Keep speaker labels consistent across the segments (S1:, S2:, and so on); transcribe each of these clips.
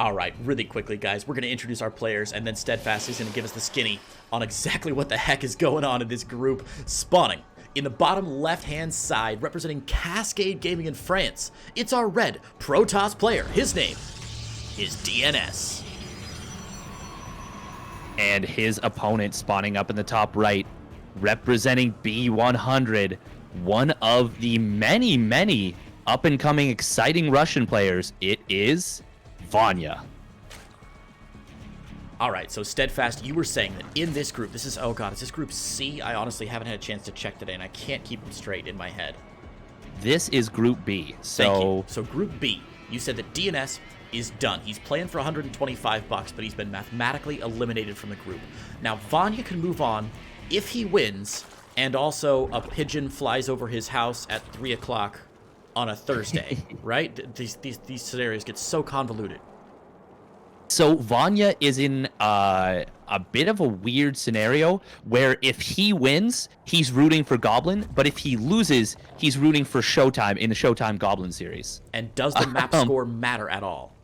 S1: All right, really quickly, guys, we're going to introduce our players, and then Steadfast is going to give us the skinny on exactly what the heck is going on in this group. Spawning in the bottom left-hand side, representing Cascade Gaming in France, it's our red Protoss player. His name is DnS.
S2: And his opponent spawning up in the top right, representing B100, one of the many, many up-and-coming exciting Russian players. It is Vanya.
S1: All right, so Steadfast, you were saying that in this group, this is, oh god, is this group C? I honestly haven't had a chance to check today, and I can't keep them straight in my head.
S2: This is Group B.
S1: Thank you. So Group B, you said that DnS is done. He's playing for 125 bucks, but he's been mathematically eliminated from the group. Now, Vanya can move on if he wins, and also a pigeon flies over his house at 3 o'clock on a Thursday, right? These scenarios get so convoluted.
S2: So Vanya is in a bit of a weird scenario where if he wins, he's rooting for Goblin, but if he loses, he's rooting for Showtime in the Showtime Goblin series.
S1: And does the map score matter at all?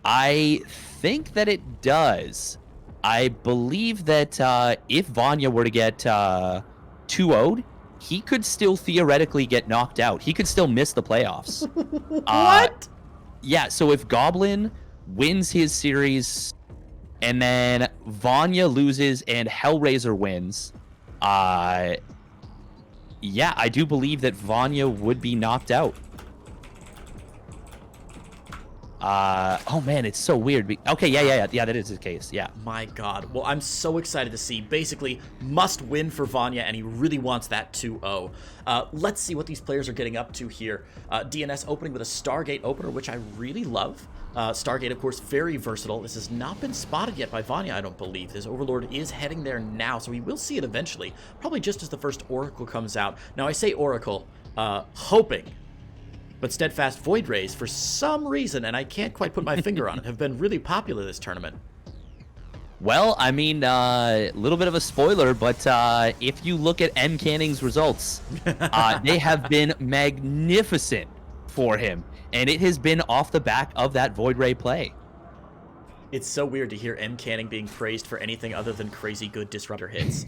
S2: I think that it does. I believe that if Vanya were to get 2-0'd, he could still theoretically get knocked out. He could still miss the playoffs.
S1: What?
S2: Yeah, so if Goblin wins his series and then Vanya loses and Hellraiser wins, yeah, I do believe that Vanya would be knocked out. Oh man, it's so weird. Okay, yeah, that is the case. Yeah.
S1: My god. Well, I'm so excited to see. Basically, must win for Vanya, and he really wants that 2-0. Let's see what these players are getting up to here. DnS opening with a Stargate opener, which I really love. Stargate, of course, very versatile. This has not been spotted yet by Vanya, I don't believe. This Overlord is heading there now, so we will see it eventually. Probably just as the first Oracle comes out. Now, I say Oracle, hoping. But Steadfast Void Rays, for some reason, and I can't quite put my finger on it, have been really popular this tournament.
S2: Well, I mean, a little bit of a spoiler, but if you look at M. Canning's results, they have been magnificent for him, and it has been off the back of that Void Ray play.
S1: It's so weird to hear M. Canning being praised for anything other than crazy good disruptor hits.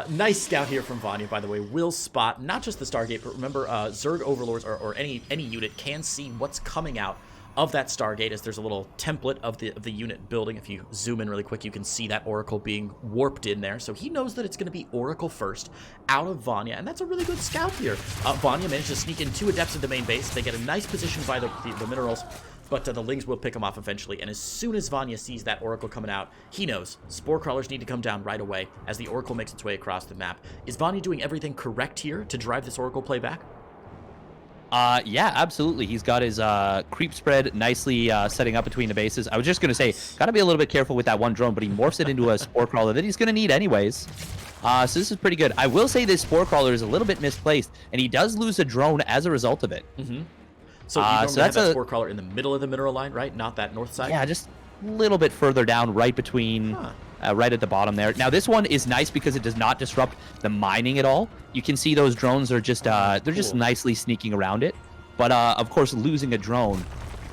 S1: Nice scout here from Vanya, by the way. Will spot not just the Stargate, but remember, Zerg Overlords or any unit can see what's coming out of that Stargate, as there's a little template of the unit building. If you zoom in really quick, you can see that Oracle being warped in there. So he knows that it's going to be Oracle first out of Vanya, and that's a really good scout here. Vanya managed to sneak in 2 Adepts into main base. They get a nice position by the minerals. But the Lings will pick him off eventually, and as soon as Vanya sees that Oracle coming out, he knows Spore Crawlers need to come down right away as the Oracle makes its way across the map. Is Vanya doing everything correct here to drive this Oracle play back?
S2: Yeah, absolutely. He's got his creep spread nicely setting up between the bases. I was just going to say, got to be a little bit careful with that one drone, but he morphs it into a Spore Crawler that he's going to need anyways. So this is pretty good. I will say this Spore Crawler is a little bit misplaced, and he does lose a drone as a result of it.
S1: Mm-hmm. So you normally have that Spore Crawler in the middle of the mineral line, right? Not that north side?
S2: Yeah, just a little bit further down, right between, right at the bottom there. Now, this one is nice because it does not disrupt the mining at all. You can see those drones are just, they're just nicely sneaking around it. But, of course, losing a drone,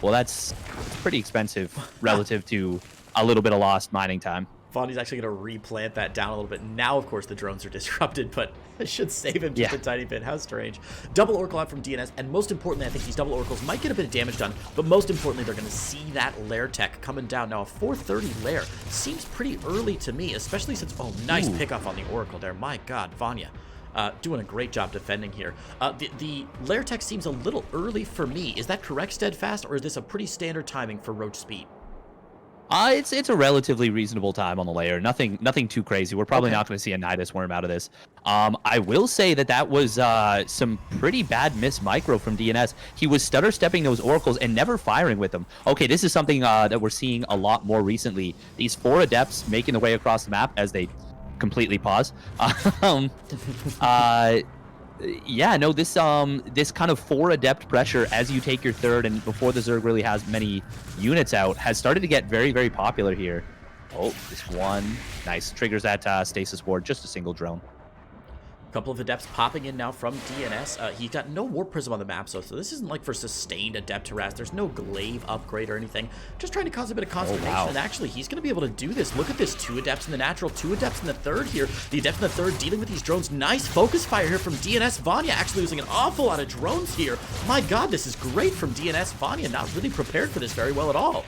S2: well, that's pretty expensive relative to a little bit of lost mining time.
S1: Vanya's actually going to replant that down a little bit. Now, of course, the drones are disrupted, but it should save him just a tiny bit. How strange. Double Oracle out from DnS, and most importantly, I think these double Oracles might get a bit of damage done, but most importantly, they're going to see that lair tech coming down. Now, a 430 lair seems pretty early to me, especially since, oh, nice pickoff on the Oracle there. My God, Vanya. Doing a great job defending here. The lair tech seems a little early for me. Is that correct, Steadfast, or is this a pretty standard timing for Roach speed?
S2: It's a relatively reasonable time on the layer. Nothing too crazy. We're probably not going to see a Nidus Worm out of this. I will say that was some pretty bad miss micro from DnS. He was stutter stepping those Oracles and never firing with them. Okay, this is something that we're seeing a lot more recently. These 4 Adepts making their way across the map as they completely pause. Yeah, no, this kind of 4 Adept pressure as you take your third and before the Zerg really has many units out has started to get very, very popular here. Oh, this one. Nice. Triggers that stasis ward. Just a single drone.
S1: Couple of Adepts popping in now from DnS. He got no Warp Prism on the map, so this isn't like for sustained Adept harass. There's no glaive upgrade or anything. Just trying to cause a bit of consternation.
S2: wow.
S1: And actually, he's going to be able to do this. Look at this. 2 Adepts in the natural, 2 Adepts in the third here. The Adept in the third dealing with these drones. Nice focus fire here from DnS. Vanya actually using an awful lot of drones here. My god, this is great from DnS. Vanya not really prepared for this very well at all.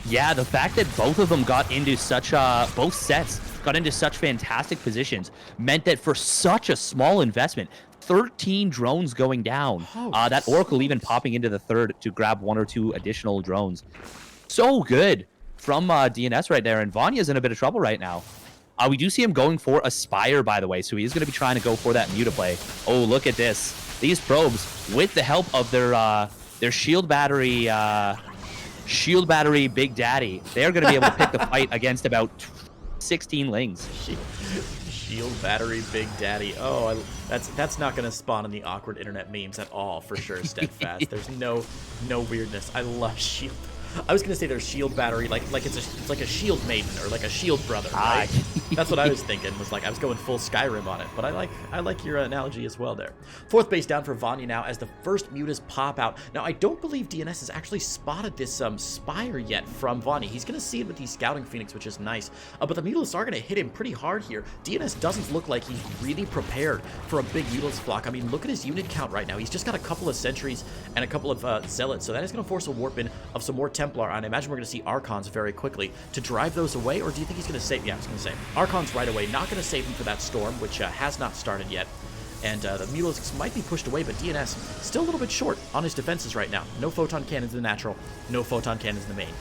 S2: Yeah, the fact that both of them got into such, both sets got into such fantastic positions meant that for such a small investment, 13 drones going down, that Oracle even popping into the third to grab 1 or 2 additional drones. So good from DnS right there, and Vanya's in a bit of trouble right now. We do see him going for a Spire, by the way, so he is going to be trying to go for that Muta play. Oh, look at this. These probes, with the help of their shield battery Big Daddy, they're going to be able to pick the fight against about 16 lings.
S1: Shield battery Big Daddy. Oh, that's not going to spawn in the awkward internet memes at all, for sure, Steadfast. There's no weirdness. I love shield. I was gonna say there's shield battery, like it's like a shield maiden or like a shield brother, right? That's what I was thinking. Was like I was going full Skyrim on it, but I like your analogy as well there. 4th base down for Vanya now as the first mutas pop out. Now I don't believe DnS has actually spotted this Spire yet from Vanya. He's gonna see it with these scouting Phoenix, which is nice. But the mutalisks are gonna hit him pretty hard here. DnS doesn't look like he's really prepared for a big mutalisk flock. I mean, look at his unit count right now. He's just got a couple of sentries and a couple of zealots, so that is gonna force a warp in of some more Templar, and I imagine we're going to see Archons very quickly to drive those away, or do you think he's going to save? Yeah, I was going to say Archons right away, not going to save him for that storm, which has not started yet, and the Mutalisks might be pushed away, but DnS still a little bit short on his defenses right now. No Photon Cannons in the natural, no Photon Cannons in the main.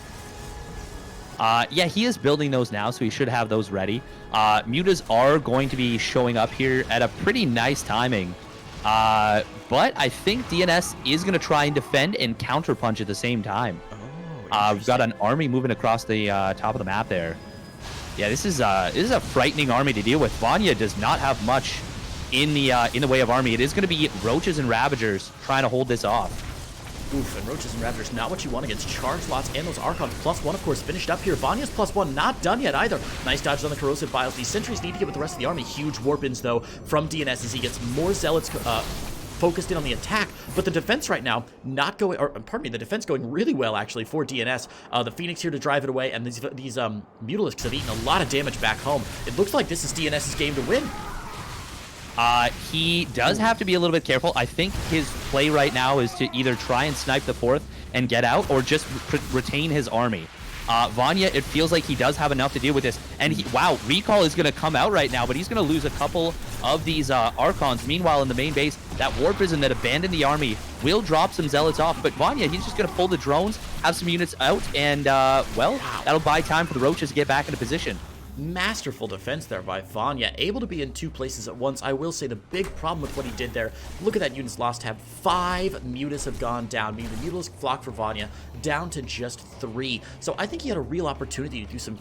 S2: Yeah, he is building those now, so he should have those ready. Mutas are going to be showing up here at a pretty nice timing. But I think DnS is going to try and defend and counterpunch at the same time. We've got an army moving across the top of the map there. Yeah, this is a frightening army to deal with. Vanya does not have much in the way of army. It is going to be Roaches and Ravagers trying to hold this off.
S1: Oof, and Roaches and Ravagers, not what you want against charge lots and those Archons. +1, of course, finished up here. Vanya's +1, not done yet either. Nice dodges on the Corrosive Biles. These sentries need to get with the rest of the army. Huge warp-ins, though, from DnS as he gets more Zealots focused in on the attack, but the defense right now not going, or pardon me, the defense going really well actually for DnS. The Phoenix here to drive it away, and these Mutalisks have eaten a lot of damage back home. It looks like this is DnS's game to win.
S2: He does have to be a little bit careful. I think his play right now is to either try and snipe the 4th and get out, or just retain his army. Vanya, it feels like he does have enough to deal with this. And wow, Recall is going to come out right now, but he's going to lose a couple of these Archons. Meanwhile, in the main base, that War Prison that abandoned the army will drop some Zealots off. But Vanya, he's just going to pull the drones, have some units out, and, well, that'll buy time for the Roaches to get back into position.
S1: Masterful defense there by Vanya, able to be in 2 places at once. I will say the big problem with what he did there, look at that unit's lost tab. 5 mutas have gone down, meaning the mutalisk flock for Vanya down to just 3. So I think he had a real opportunity to do some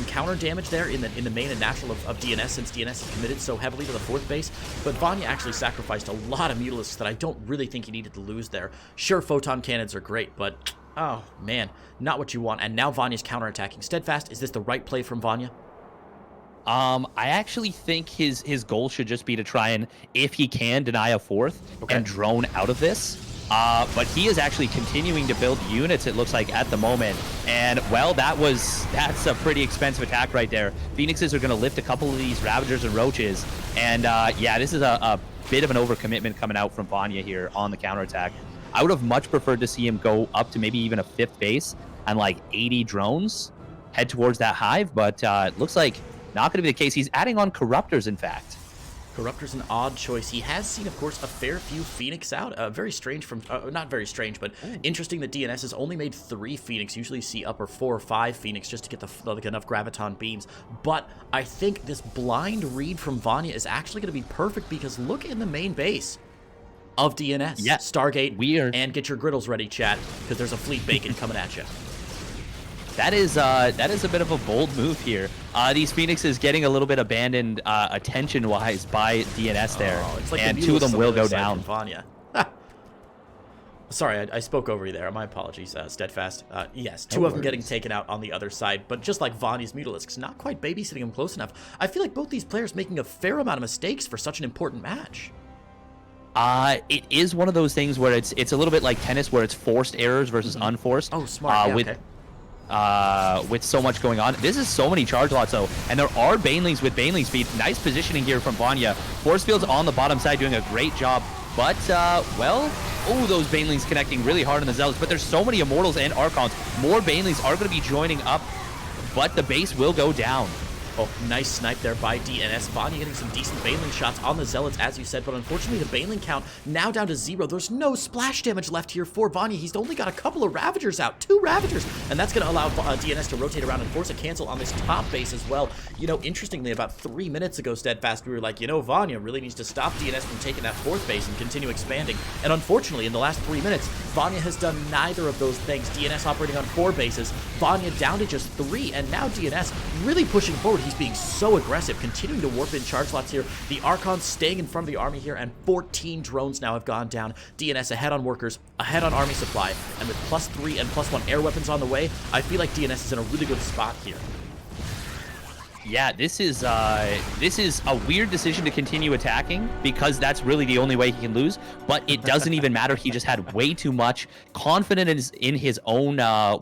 S1: counter damage there in the main and natural of DnS, since DnS is committed so heavily to the 4th base. But Vanya actually sacrificed a lot of mutalisks that I don't really think he needed to lose there. Sure, Photon Cannons are great, but oh man, not what you want. And now Vanya's counterattacking. Steadfast, is this the right play from Vanya?
S2: I actually think his goal should just be to try and, if he can, deny a 4th and drone out of this. But he is actually continuing to build units, it looks like, at the moment. And, well, that's a pretty expensive attack right there. Phoenixes are going to lift a couple of these Ravagers and Roaches. And, yeah, this is a bit of an overcommitment coming out from Vanya here on the counterattack. I would have much preferred to see him go up to maybe even a 5th base and, like, 80 drones, head towards that hive. But it looks like not going to be the case. He's adding on Corruptors, in fact.
S1: Corruptor's an odd choice. He has seen, of course, a fair few Phoenix out. Very strange from, not very strange, but interesting that DnS has only made 3 Phoenix. Usually see upper 4 or 5 Phoenix just to get like enough Graviton beams. But I think this blind read from Vanya is actually going to be perfect, because look in the main base of DnS.
S2: Yeah.
S1: Stargate.
S2: Weird.
S1: And get your griddles ready, chat, because there's a fleet bacon coming at you.
S2: That is a bit of a bold move here. These Phoenixes getting a little bit abandoned attention-wise by DnS there,
S1: Oh, it's like
S2: and
S1: the
S2: 2 of them will go
S1: aside
S2: down.
S1: from Vanya. Sorry, I spoke over you there. My apologies, Steadfast. Yes, two of them getting taken out on the other side, but just like Vanya's Mutalisks, not quite babysitting him close enough. I feel like both these players making a fair amount of mistakes for such an important match.
S2: It is one of those things where it's a little bit like tennis, where it's forced errors versus unforced.
S1: Oh, smart.
S2: With so much going on. This is so many charge lots, though, and there are Banelings with Baneling speed. Nice positioning here from Vanya. Force Field's on the bottom side doing a great job, but, well, oh, those Banelings connecting really hard on the Zealots, but there's so many Immortals and Archons. More Banelings are going to be joining up, but the base will go down.
S1: Oh, nice snipe there by DnS. Vanya getting some decent Baneling shots on the Zealots, as you said, but unfortunately the Baneling count now down to 0. There's no splash damage left here for Vanya. He's only got a couple of Ravagers out, 2 Ravagers, and that's going to allow DnS to rotate around and force a cancel on this top base as well. You know, interestingly, about 3 minutes ago, Steadfast, we were like, you know, Vanya really needs to stop DnS from taking that 4th base and continue expanding. And unfortunately, in the last 3 minutes, Vanya has done neither of those things. DnS operating on 4 bases, Vanya down to just 3, and now DnS really pushing forward. He's being so aggressive, continuing to warp in charge slots here. The Archons staying in front of the army here, and 14 drones now have gone down. DnS ahead on workers, ahead on army supply, and with +3 and +1 air weapons on the way, I feel like DnS is in a really good spot here.
S2: Yeah, this is a weird decision to continue attacking, because that's really the only way he can lose, but it doesn't even matter. He just had way too much confidence in his own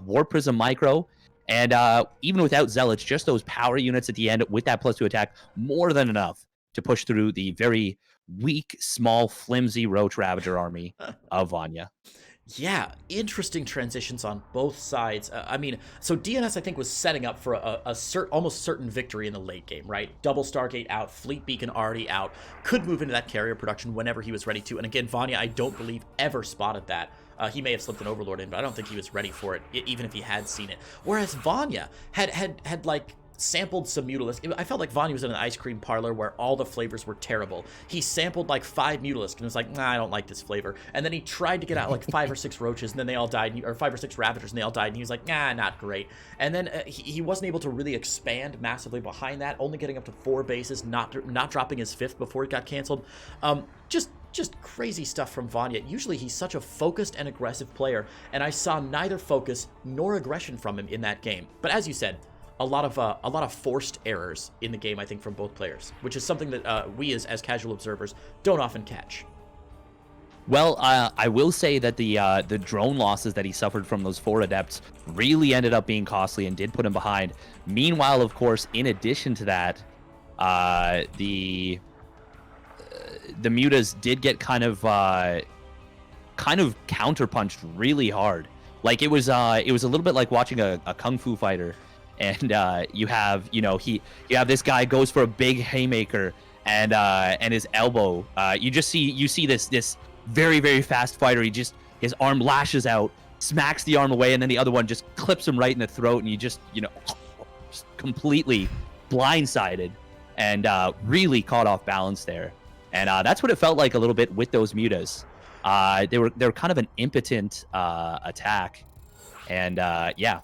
S2: War Prism micro. And even without Zealots, just those power units at the end with that +2 attack, more than enough to push through the very weak, small, flimsy Roach Ravager army of Vanya.
S1: Yeah, interesting transitions on both sides. I mean, so DnS, I think, was setting up for almost certain victory in the late game, right? Double Stargate out, Fleet Beacon already out, could move into that carrier production whenever he was ready to. And again, Vanya, I don't believe, ever spotted that. He may have slipped an Overlord in, but I don't think he was ready for it, even if he had seen it. Whereas Vanya had like sampled some Mutalisk. I felt like Vanya was in an ice cream parlor where all the flavors were terrible. He sampled like 5 Mutalisk and was like, nah, I don't like this flavor. And then he tried to get out like 5 or 6 Roaches, and then they all died, or 5 or 6 Ravagers, and they all died, and he was like, nah, not great. And then he wasn't able to really expand massively behind that, only getting up to 4 bases, not dropping his 5th before it got canceled. Just crazy stuff from Vanya. Usually he's such a focused and aggressive player, and I saw neither focus nor aggression from him in that game. But as you said, a lot of forced errors in the game, I think, from both players, which is something that we as casual observers don't often catch.
S2: Well, I will say that the drone losses that he suffered from those 4 Adepts really ended up being costly and did put him behind. Meanwhile, of course, in addition to that, the Mutas did get kind of counterpunched really hard. Like it was a little bit like watching a kung fu fighter, and you have this guy goes for a big haymaker and his elbow. You see this very, very fast fighter. His arm lashes out, smacks the arm away, and then the other one just clips him right in the throat, and you just completely blindsided and really caught off balance there. And that's what it felt like a little bit with those Mutas. They were kind of an impotent attack, and yeah,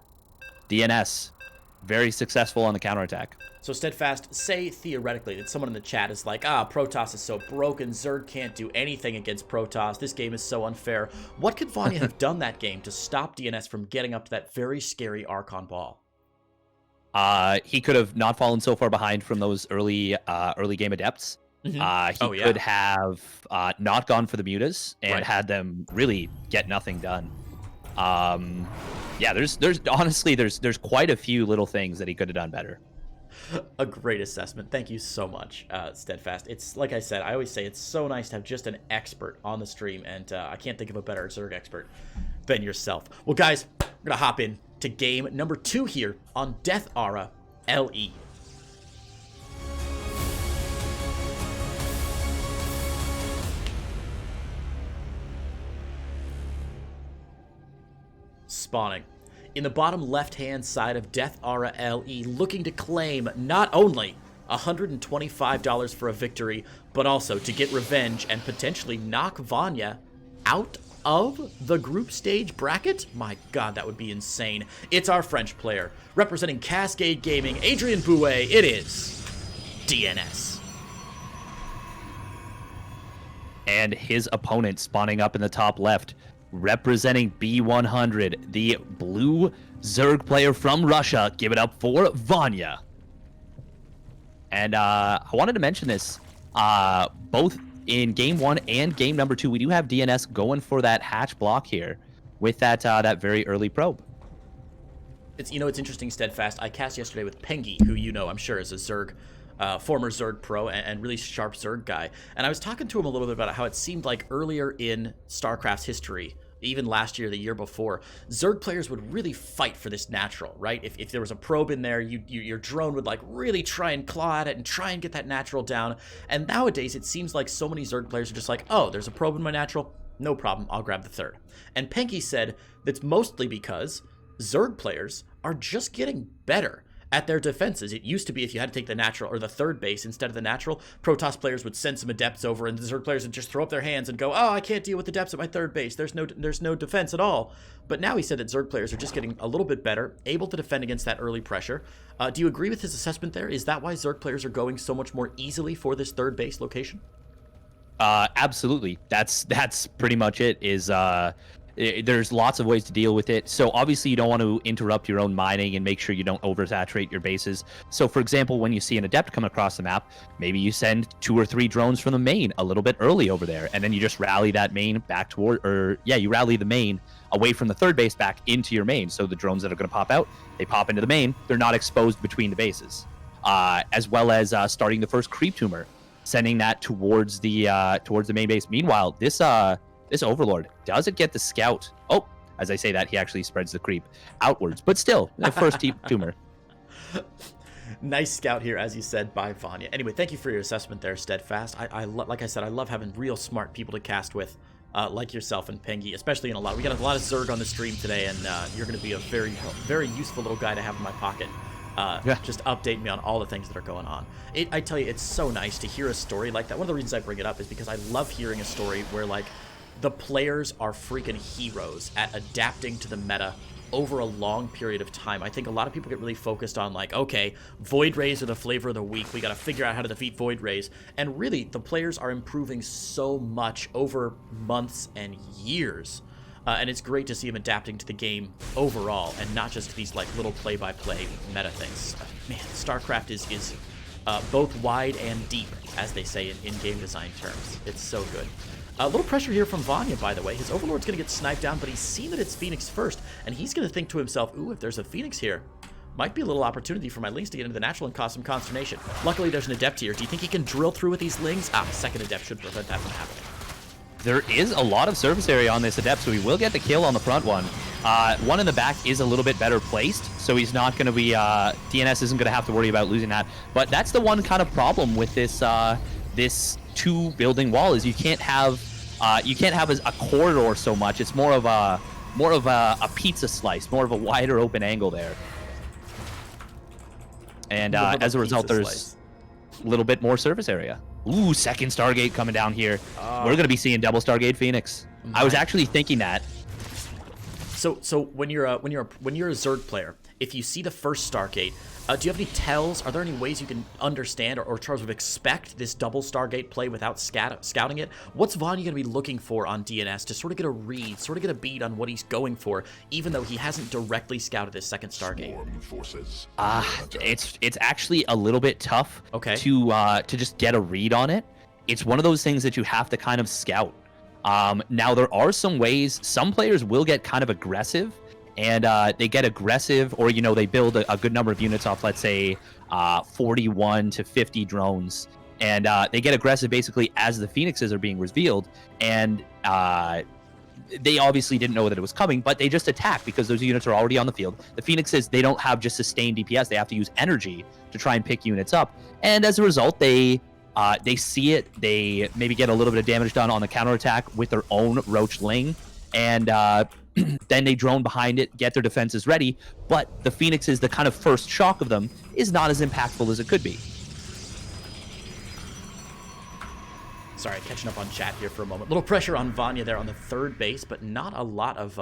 S2: DnS very successful on the counterattack.
S1: So Steadfast, say theoretically that someone in the chat is like, Protoss is so broken, Zerg can't do anything against Protoss, this game is so unfair. What could Vanya have done that game to stop DnS from getting up to that very scary Archon ball?
S2: He could have not fallen so far behind from those early game Adepts. He could have not gone for the Mutas and had them really get nothing done. Yeah, there's honestly there's quite a few little things that he could have done better.
S1: A great assessment. Thank you so much, Steadfast. It's like I said, I always say it's so nice to have just an expert on the stream, and I can't think of a better Zerg expert than yourself. Well, guys, we're gonna hop in to game number 2 here on Death Aura LE. Spawning in the bottom left-hand side of Death Aura LE, looking to claim not only $125 for a victory, but also to get revenge and potentially knock Vanya out of the group stage bracket? My god, that would be insane. It's our French player, representing Cascade Gaming, Adrien Bouet. It is DnS.
S2: And his opponent spawning up in the top left, representing B100, the blue Zerg player from Russia. Give it up for Vanya. And I wanted to mention this, both in game 1 and game number 2, we do have DnS going for that hatch block here with that that very early probe.
S1: It's, you know, it's interesting, Steadfast. I cast yesterday with Pengi, who you know I'm sure is a Zerg, former Zerg pro and really sharp Zerg guy. And I was talking to him a little bit about how it seemed like earlier in StarCraft's history, even last year, the year before, Zerg players would really fight for this natural, right? If there was a probe in there, your drone would like really try and claw at it and try and get that natural down. And nowadays, it seems like so many Zerg players are just like, oh, there's a probe in my natural, no problem, I'll grab the third. And Penki said that's mostly because Zerg players are just getting better at their defenses. It used to be if you had to take the natural or the third base instead of the natural, Protoss players would send some adepts over and the Zerg players would just throw up their hands and go, oh, I can't deal with adepts at my third base. There's no defense at all. But now he said that Zerg players are just getting a little bit better, able to defend against that early pressure. Do you agree with his assessment there? Is that why Zerg players are going so much more easily for this third base location?
S2: Absolutely. That's pretty much it. There's lots of ways to deal with it. So obviously you don't want to interrupt your own mining and make sure you don't oversaturate your bases. So for example, when you see an adept come across the map, maybe you send 2 or 3 drones from the main a little bit early over there, and then you just rally that main back toward, you rally the main away from the third base back into your main. So the drones that are going to pop out, they pop into the main. They're not exposed between the bases. As well as starting the first creep tumor, sending that towards the main base. Meanwhile, this Overlord, does it get the scout? Oh, as I say that, he actually spreads the creep outwards. But still, the first tumor.
S1: Nice scout here, as you said, by Vanya. Anyway, thank you for your assessment there, Steadfast. Like I said, I love having real smart people to cast with, like yourself and Pengi, especially in a lot. We got a lot of Zerg on the stream today, and you're going to be a very, very useful little guy to have in my pocket. Just update me on all the things that are going on. I tell you, it's so nice to hear a story like that. One of the reasons I bring it up is because I love hearing a story where, like, the players are freaking heroes at adapting to the meta over a long period of time. I think a lot of people get really focused on, like, okay, Void Rays are the flavor of the week. We got to figure out how to defeat Void Rays. And really, the players are improving so much over months and years. And it's great to see them adapting to the game overall and not just these, like, little play-by-play meta things. Man, StarCraft is both wide and deep, as they say in game design terms. It's so good. A little pressure here from Vanya, by the way. His Overlord's going to get sniped down, but he's seen that it's Phoenix first, and he's going to think to himself, ooh, if there's a Phoenix here, might be a little opportunity for my Lings to get into the natural and cause some consternation. Luckily, there's an Adept here. Do you think he can drill through with these Lings? Second Adept should prevent that from happening.
S2: There is a lot of surface area on this Adept, so he will get the kill on the front one. One in the back is a little bit better placed, so he's not going to be... DnS isn't going to have to worry about losing that. But that's the one kind of problem with this this 2-building wall, is you can't have a corridor so much. It's more of a pizza slice, more of a wider open angle there. And as a result, there's a little bit more surface area. Ooh, second Stargate coming down here. We're going to be seeing double Stargate Phoenix. I was actually thinking that.
S1: So when you're a Zerg player, if you see the first Stargate, do you have any tells? Are there any ways you can understand or Charles would expect this double Stargate play without scouting it? What's Vanya going to be looking for on DnS to sort of get a read, sort of get a beat on what he's going for, even though he hasn't directly scouted this second Stargate?
S2: It's actually a little bit tough to just get a read on it. It's one of those things that you have to kind of scout. Now, there are some ways. Some players will get kind of aggressive, and they get aggressive, or, you know, they build a good number of units off, let's say, 41 to 50 drones, and they get aggressive basically as the Phoenixes are being revealed, and they obviously didn't know that it was coming, but they just attack because those units are already on the field. The Phoenixes, they don't have just sustained DPS. They have to use energy to try and pick units up, and as a result, they see it. They maybe get a little bit of damage done on the counterattack with their own Roach Ling, and then they drone behind it, get their defenses ready. But the Phoenixes, the kind of first shock of them, is not as impactful as it could be.
S1: Sorry, catching up on chat here for a moment. Little pressure on Vanya there on the third base, but not a lot of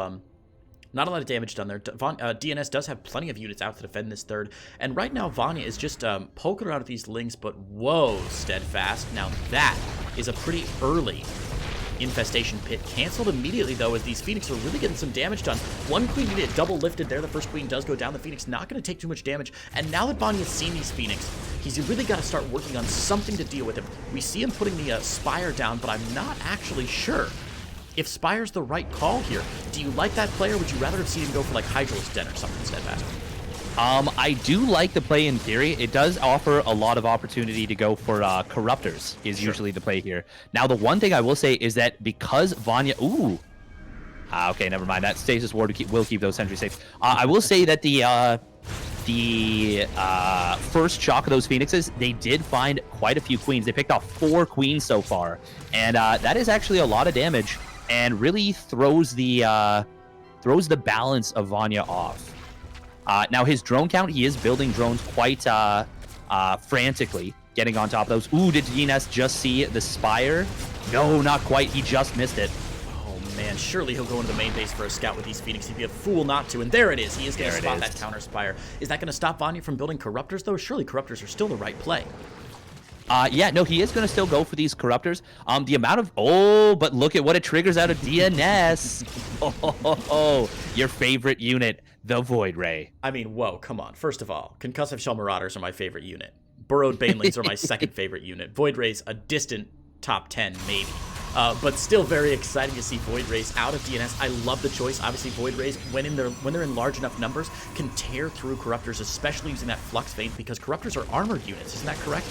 S1: damage done there. DnS does have plenty of units out to defend this third, and right now Vanya is just poking around at these Lings, but whoa, Steadfast. Now that is a pretty early infestation pit canceled immediately, though, as these Phoenix are really getting some damage done. One Queen unit double lifted there. The first Queen does go down. The Phoenix not going to take too much damage. And now that Vanya's seen these Phoenix, he's really got to start working on something to deal with him. We see him putting the Spire down, but I'm not actually sure if Spire's the right call here. Do you like that play, or would you rather have seen him go for like Hydral's Den or something instead, Fast?
S2: I do like the play in theory. It does offer a lot of opportunity to go for Corruptors is usually the play here. Now, the one thing I will say is that because Vanya... Ooh. Okay, never mind. That Stasis Ward will keep those sentries safe. I will say that the first shock of those Phoenixes, they did find quite a few Queens. They picked off 4 Queens so far. And that is actually a lot of damage and really throws the balance of Vanya off. Now, his drone count, he is building drones quite frantically, getting on top of those. Ooh, did DnS just see the Spire? No, not quite. He just missed it.
S1: Oh, man. Surely he'll go into the main base for a scout with these Phoenix. He'd be a fool not to. And there it is. He is going to spot that counter Spire. Is that going to stop Vanya from building Corruptors, though? Surely Corruptors are still the right play.
S2: Yeah, no, he is going to still go for these Corruptors. The amount of... Oh, but look at what it triggers out of DnS. Oh, your favorite unit, the Void Ray.
S1: I mean, whoa, come on. First of all, Concussive Shell Marauders are my favorite unit. Burrowed Banelings are my second favorite unit. Void Ray's a distant top 10, maybe. But still very exciting to see Void Rays out of DnS. I love the choice. Obviously, Void Rays, when they're in large enough numbers, can tear through Corruptors, especially using that Flux Vein, because Corruptors are armored units. Isn't that correct?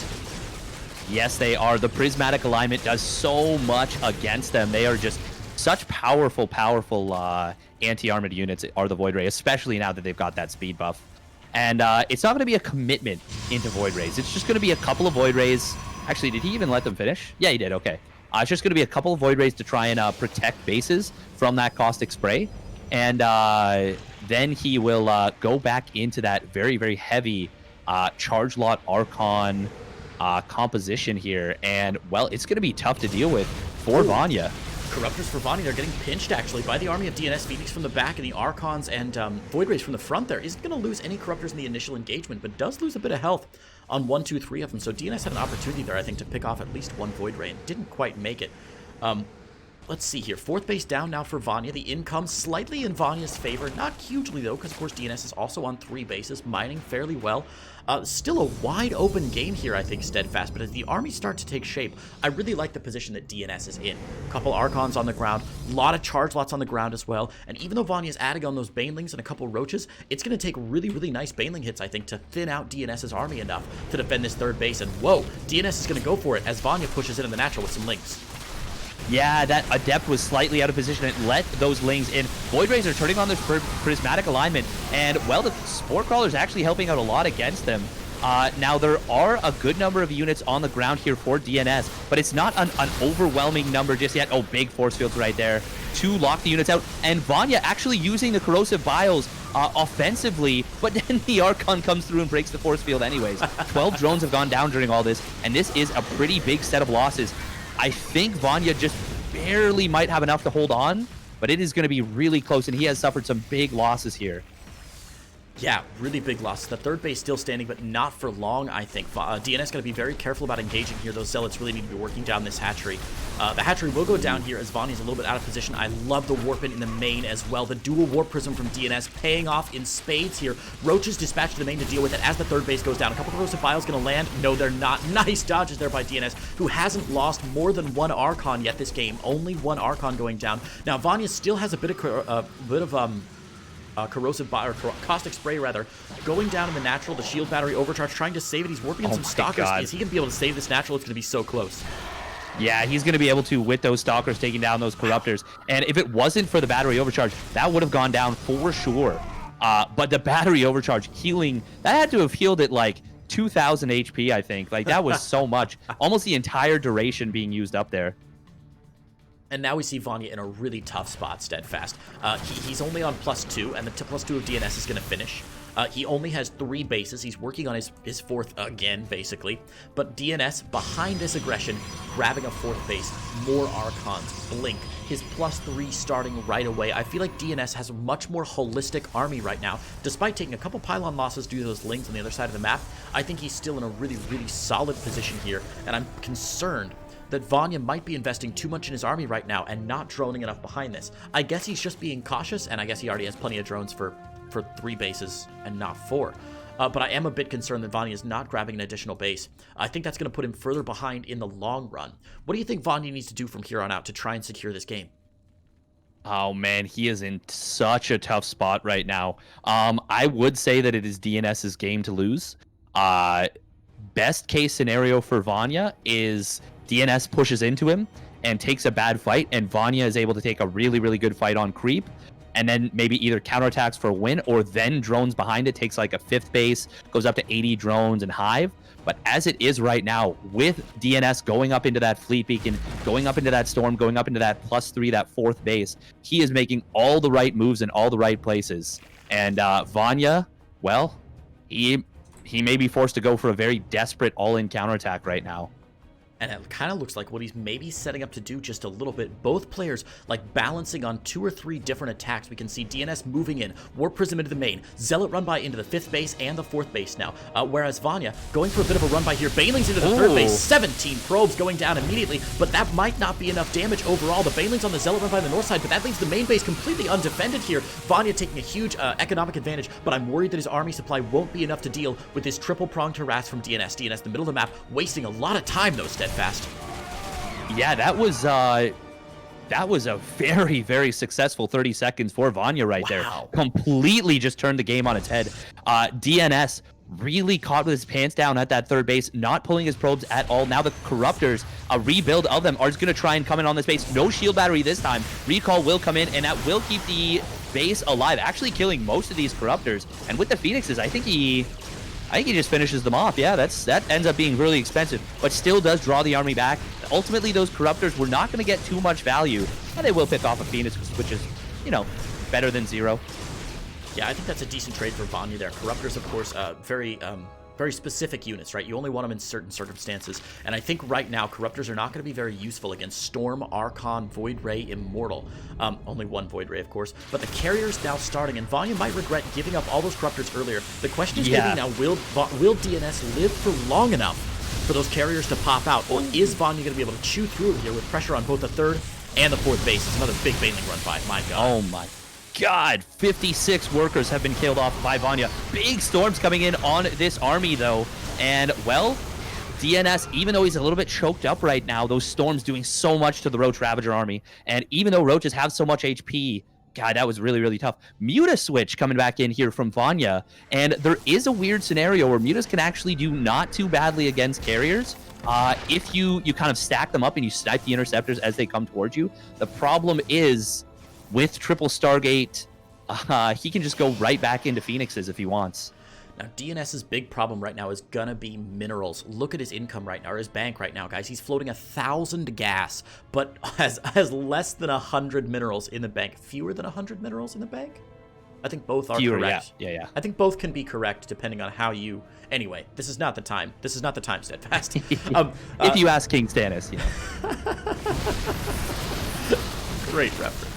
S2: Yes, they are. The Prismatic Alignment does so much against them. They are just such powerful anti-armored units are the Void Ray, especially now that they've got that speed buff. And it's not going to be a commitment into Void Rays. It's just going to be a couple of Void Rays. Actually, did he even let them finish? Yeah, he did. Okay. It's just going to be a couple of Void Rays to try and protect bases from that Caustic Spray. And then he will go back into that very, very heavy Charge Lot Archon composition here. And, well, it's going to be tough to deal with for Vanya.
S1: Corruptors for Vanya, they're getting pinched, actually, by the army of DnS Phoenix from the back and the Archons and Void Rays from the front there. Isn't going to lose any Corruptors in the initial engagement, but does lose a bit of health on 1, 2, 3 of them. So DnS had an opportunity there, I think, to pick off at least one Void Ray and didn't quite make it. Let's see here. 4th base down now for Vanya. The income slightly in Vanya's favor. Not hugely, though, because, of course, DnS is also on 3 bases, mining fairly well. Still a wide open game here, I think, Steadfast, but as the army starts to take shape, I really like the position that DnS is in. A couple Archons on the ground, a lot of charge lots on the ground as well, and even though Vanya's adding on those Banelings and a couple Roaches, it's going to take really, really nice Baneling hits, I think, to thin out DnS's army enough to defend this 3rd base, and whoa, DnS is going to go for it as Vanya pushes in the natural with some Lings.
S2: Yeah, that Adept was slightly out of position and let those Lings in. Void Rays are turning on this Prismatic Alignment, and, well, the Spore Crawler is actually helping out a lot against them. Now, there are a good number of units on the ground here for DnS, but it's not an overwhelming number just yet. Oh, big force fields right there to lock the units out. And Vanya actually using the Corrosive Biles offensively, but then the Archon comes through and breaks the force field anyways. 12 drones have gone down during all this, and this is a pretty big set of losses. I think Vanya just barely might have enough to hold on, but it is going to be really close, and he has suffered some big losses here.
S1: Yeah, really big loss. The 3rd base still standing, but not for long, I think. DnS going to be very careful about engaging here. Those Zealots really need to be working down this hatchery. The hatchery will go down here as Vanya's a little bit out of position. I love the Warpin in the main as well. The dual Warp Prism from DnS paying off in spades here. Roaches dispatched to the main to deal with it as the 3rd base goes down. A couple of Corrosive Vials going to land. No, they're not. Nice dodges there by DnS, who hasn't lost more than 1 Archon yet this game. Only 1 Archon going down. Now, Vanya still has a bit of Corrosive or Caustic Spray, rather, going down in the natural, the Shield Battery Overcharge, trying to save it. He's warping in some Stalkers. Is he going to be able to save this natural? It's going to be so close.
S2: Yeah, he's going to be able to with those Stalkers taking down those Corruptors. And if it wasn't for the Battery Overcharge, that would have gone down for sure. But the Battery Overcharge healing, that had to have healed at like 2,000 HP, I think. Like, that was so much. Almost the entire duration being used up there.
S1: And now we see Vanya in a really tough spot, Steadfast. He's only on +2, and the +2 of DnS is going to finish. He only has 3 bases. He's working on his 4th again, basically. But DnS, behind this aggression, grabbing a 4th base, more Archons, Blink, his +3 starting right away. I feel like DnS has a much more holistic army right now. Despite taking a couple pylon losses due to those Lings on the other side of the map, I think he's still in a really, really solid position here, and I'm concerned that Vanya might be investing too much in his army right now and not droning enough behind this. I guess he's just being cautious, and I guess he already has plenty of drones for 3 bases and not 4. But I am a bit concerned that Vanya is not grabbing an additional base. I think that's going to put him further behind in the long run. What do you think Vanya needs to do from here on out to try and secure this game?
S2: Oh man, he is in such a tough spot right now. I would say that it is DNS's game to lose. Best case scenario for Vanya is DNS pushes into him and takes a bad fight, and Vanya is able to take a really, really good fight on creep, and then maybe either counterattacks for a win, or then drones behind it, takes like a 5th base, goes up to 80 drones and hive. But as it is right now, with DNS going up into that fleet beacon, going up into that storm, going up into that +3, that 4th base, he is making all the right moves in all the right places. And Vanya, well, he may be forced to go for a very desperate all-in counterattack right now.
S1: And it kind of looks like what he's maybe setting up to do just a little bit. Both players like balancing on 2 or 3 different attacks. We can see DNS moving in, Warp Prism into the main, Zealot run by into the 5th base and the 4th base now. Whereas Vanya going for a bit of a run by here. Banelings into the 3rd base, 17 probes going down immediately, but that might not be enough damage overall. The Banelings on the Zealot run by the north side, but that leaves the main base completely undefended here. Vanya taking a huge economic advantage, but I'm worried that his army supply won't be enough to deal with this triple-pronged harass from DNS. DNS, the middle of the map, wasting a lot of time though, Steadfast.
S2: Yeah, that was a very, very successful 30 seconds for Vanya right there. Completely just turned the game on its head. DNS really caught with his pants down at that 3rd base, not pulling his probes at all. Now the Corruptors, a rebuild of them, are just going to try and come in on this base. No shield battery this time. Recall will come in, and that will keep the base alive, actually killing most of these Corruptors. And with the Phoenixes, I think he just finishes them off. Yeah, that ends up being really expensive, but still does draw the army back. Ultimately, those Corruptors were not going to get too much value, and they will pick off a Phoenix, which is, better than 0.
S1: Yeah, I think that's a decent trade for Vanya there. Corruptors, of course, very specific units, right? You only want them in certain circumstances. And I think right now, Corruptors are not going to be very useful against Storm, Archon, Void Ray, Immortal. Only one Void Ray, of course. But the carrier's now starting, and Vanya might regret giving up all those Corruptors earlier. The question is maybe now, will DNS live for long enough for those carriers to pop out? Or is Vanya going to be able to chew through it here with pressure on both the 3rd and the 4th base? It's another big Baneling run by. My God.
S2: Oh, my God, 56 workers have been killed off by Vanya. Big storms coming in on this army, though. And, well, DNS, even though he's a little bit choked up right now, those storms doing so much to the Roach Ravager army. And even though Roaches have so much HP, God, that was really, really tough. Muta Switch coming back in here from Vanya. And there is a weird scenario where Mutas can actually do not too badly against carriers. If you kind of stack them up and you snipe the interceptors as they come towards you. The problem is, with triple Stargate, he can just go right back into Phoenixes if he wants.
S1: Now, DNS's big problem right now is gonna be minerals. Look at his income right now, or his bank right now, guys. He's floating 1,000 gas, but has less than 100 minerals in the bank. Fewer than 100 minerals in the bank? I think both are correct.
S2: Yeah.
S1: I think both can be correct depending on how you... Anyway, this is not the time. This is not the time, Steadfast.
S2: If you ask King Stannis,
S1: Great reference.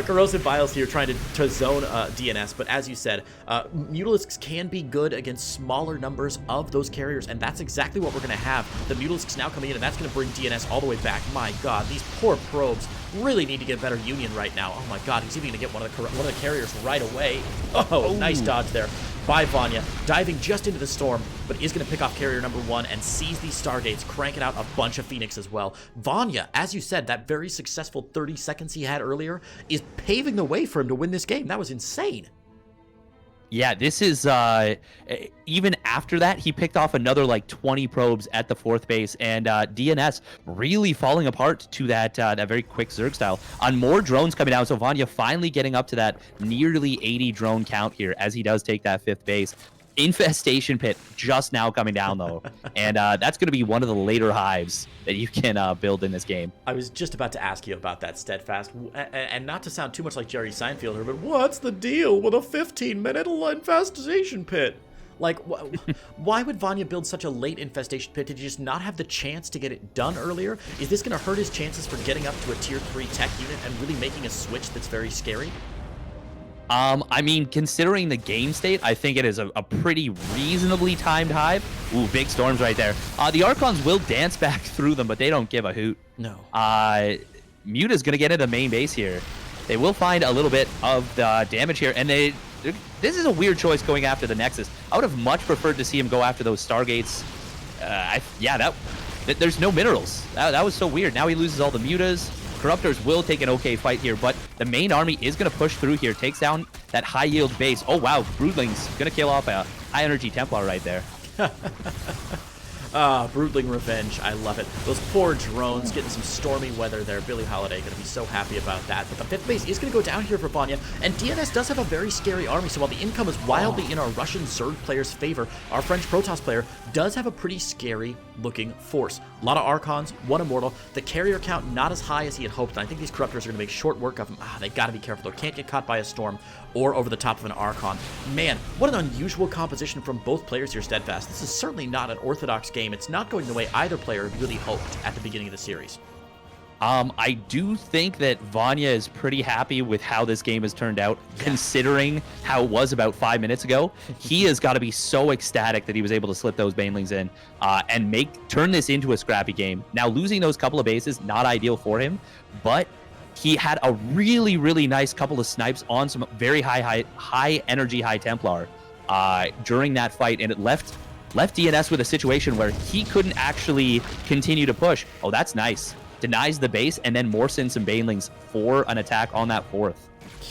S1: Corrosive Vials here trying to zone DNS, but as you said, Mutalisks can be good against smaller numbers of those carriers, and that's exactly what we're going to have. The Mutalisks now coming in, and that's going to bring DNS all the way back. My God, these poor probes really need to get better union right now. Oh my God, he's even going to get one of the carriers right away. Oh, nice dodge there by Vanya, diving just into the storm, but is going to pick off carrier number 1 and seize these Stargates, cranking out a bunch of Phoenix as well. Vanya, as you said, that very successful 30 seconds he had earlier is paving the way for him to win this game. That was insane.
S2: Yeah, this is, even after that, he picked off another, like, 20 probes at the 4th base, and DNS really falling apart to that very quick Zerg style. On more drones coming down, so Vanya finally getting up to that nearly 80 drone count here as he does take that 5th base. Infestation Pit just now coming down, though, and that's going to be one of the later hives that you can build in this game.
S1: I was just about to ask you about that, Steadfast, and not to sound too much like Jerry Seinfeld here, but what's the deal with a 15-minute infestation pit? Like, why would Vanya build such a late infestation pit? Did he just not have the chance to get it done earlier? Is this going to hurt his chances for getting up to a tier 3 tech unit and really making a switch that's very scary?
S2: I mean, considering the game state, I think it is a pretty reasonably timed hive. Ooh, big storms right there. The Archons will dance back through them, but they don't give a hoot.
S1: No.
S2: Muta's going to get into the main base here. They will find a little bit of the damage here, and this is a weird choice going after the Nexus. I would have much preferred to see him go after those Stargates. There's no minerals. That was so weird. Now he loses all the Mutas. Corruptors will take an okay fight here, but the main army is going to push through here, takes down that high-yield base. Oh, wow, Broodling's going to kill off a high-energy Templar right there.
S1: Broodling revenge. I love it. Those poor drones getting some stormy weather there. Billie Holiday going to be so happy about that. But the 5th base is going to go down here for Vanya. And DnS does have a very scary army. So while the income is wildly in our Russian Zerg player's favor, our French Protoss player does have a pretty scary looking force. A lot of Archons, 1 Immortal. The carrier count not as high as he had hoped. And I think these Corruptors are going to make short work of him. They got to be careful. They can't get caught by a storm or over the top of an Archon. Man, what an unusual composition from both players here, Steadfast. This is certainly not an orthodox game. It's not going the way either player really hoped at the beginning of the series.
S2: I do think that Vanya is pretty happy with how this game has turned out, considering how it was about 5 minutes ago. He has got to be so ecstatic that he was able to slip those Banelings in and turn this into a scrappy game. Now, losing those couple of bases, not ideal for him, but he had a really, really nice couple of snipes on some very high energy, high Templar during that fight, and it left DnS with a situation where he couldn't actually continue to push. Oh, that's nice. Denies the base and then morphs in some Banelings for an attack on that 4th.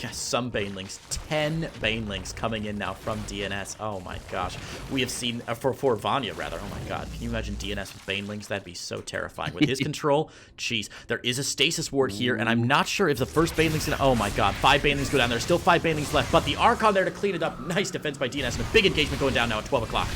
S1: Yes, some Banelings. 10 Banelings coming in now from DnS. Oh my gosh. We have seen, for Vanya rather, oh my god. Can you imagine DnS with Banelings? That'd be so terrifying. With his control, jeez. There is a stasis ward here, and I'm not sure if the first Baneling's gonna, oh my god. 5 Banelings go down. There's still 5 Banelings left, but the Archon there to clean it up. Nice defense by DnS, and a big engagement going down now at 12 o'clock.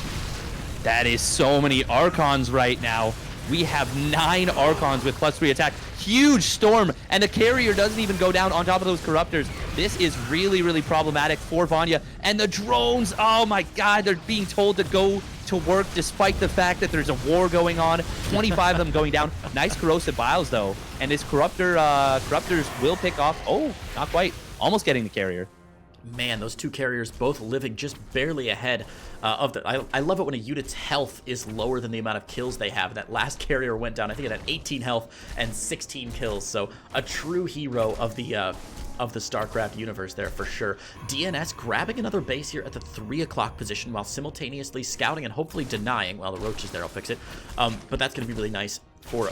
S2: That is so many Archons right now. We have 9 Archons with +3 attack. Huge storm, and the carrier doesn't even go down on top of those Corruptors. This is really, really problematic for Vanya. And the drones, oh my god, they're being told to go to work despite the fact that there's a war going on. 25 of them going down. Nice corrosive biles, though. And this Corruptors will pick off, oh, not quite, almost getting the carrier.
S1: Man, those two carriers both living just barely ahead of the... I love it when a unit's health is lower than the amount of kills they have. That last carrier went down, I think it had 18 health and 16 kills. So a true hero of the StarCraft universe there for sure. DnS grabbing another base here at the 3 o'clock position while simultaneously scouting and hopefully denying. Well, the Roach is there, I'll fix it. But that's going to be really nice for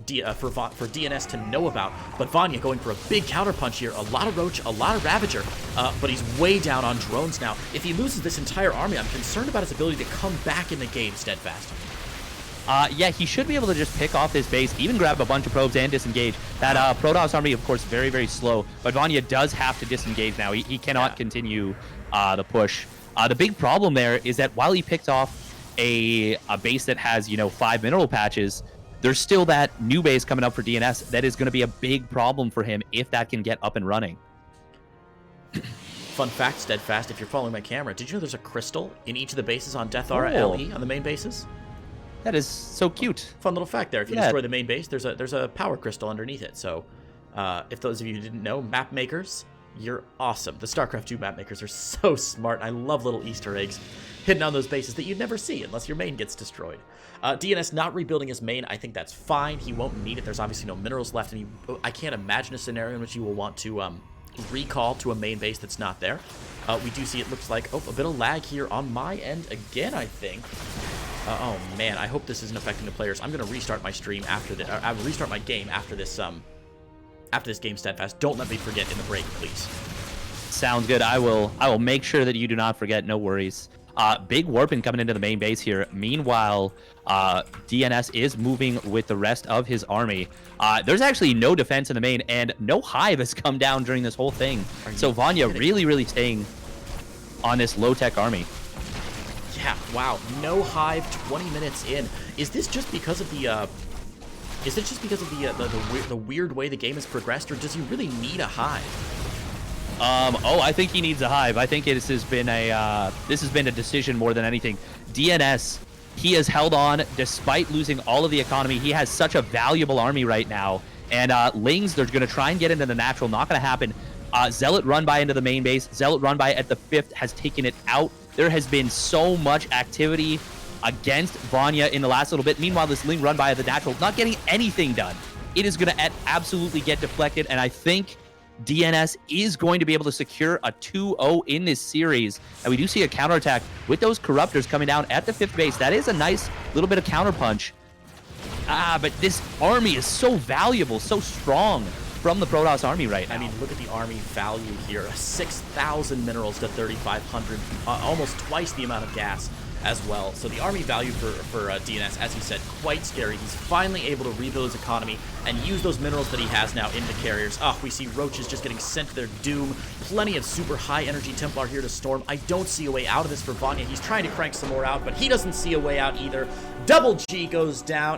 S1: DnS to know about. But Vanya going for a big counterpunch here. A lot of Roach, a lot of Ravager, but he's way down on drones now. If he loses this entire army, I'm concerned about his ability to come back in the game, Steadfast.
S2: Yeah, he should be able to just pick off this base, even grab a bunch of probes and disengage. That Protoss army, of course, very, very slow, but Vanya does have to disengage now. He cannot continue the push. The big problem there is that while he picked off a base that has, 5 mineral patches, there's still that new base coming up for DnS that is going to be a big problem for him if that can get up and running.
S1: Fun fact, Steadfast, if you're following my camera, did you know there's a crystal in each of the bases on Death Aura LE on the main bases?
S2: That is so cute.
S1: Fun little fact there. If you destroy the main base, there's a power crystal underneath it. So if those of you who didn't know, map makers, you're awesome. The StarCraft 2 map makers are so smart. I love little Easter eggs hidden on those bases that you'd never see unless your main gets destroyed. DnS not rebuilding his main, I think that's fine. He won't need it. There's obviously no minerals left, and I can't imagine a scenario in which you will want to recall to a main base that's not there. We do see it looks like, a bit of lag here on my end again, I think. Oh man, I hope this isn't affecting the players. I'm gonna restart my stream after the, I will restart my game after this game, Steadfast. Don't let me forget in the break, please.
S2: Sounds good. I will make sure that you do not forget. No worries. Big warping coming into the main base here. Meanwhile, DnS is moving with the rest of his army. There's actually no defense in the main, and no hive has come down during this whole thing. So Vanya really, really staying on this low-tech army.
S1: Yeah, wow. No hive 20 minutes in. Is this just because of the the weird way the game has progressed, or does he really need a hive?
S2: I think he needs a hive. I think this has been a decision more than anything. DnS, he has held on despite losing all of the economy. He has such a valuable army right now. And Lings, they're going to try and get into the natural. Not going to happen. Zealot run by into the main base. Zealot run by at the 5th has taken it out. There has been so much activity against Vanya in the last little bit. Meanwhile, this Ling run by at the natural, not getting anything done. It is going to absolutely get deflected, and I think DnS is going to be able to secure a 2-0 in this series. And we do see a counterattack with those Corruptors coming down at the 5th base. That is a nice little bit of counterpunch. But this army is so valuable, so strong from the Protoss army right now.
S1: I mean, look at the army value here. 6,000 minerals to 3,500, almost twice the amount of gas as well. So the army value for DnS, as you said, quite scary. He's finally able to rebuild his economy and use those minerals that he has now into carriers. Oh, we see Roaches just getting sent to their doom. Plenty of super high energy Templar here to storm. I don't see a way out of this for Vanya. He's trying to crank some more out, but he doesn't see a way out either. Double G goes down.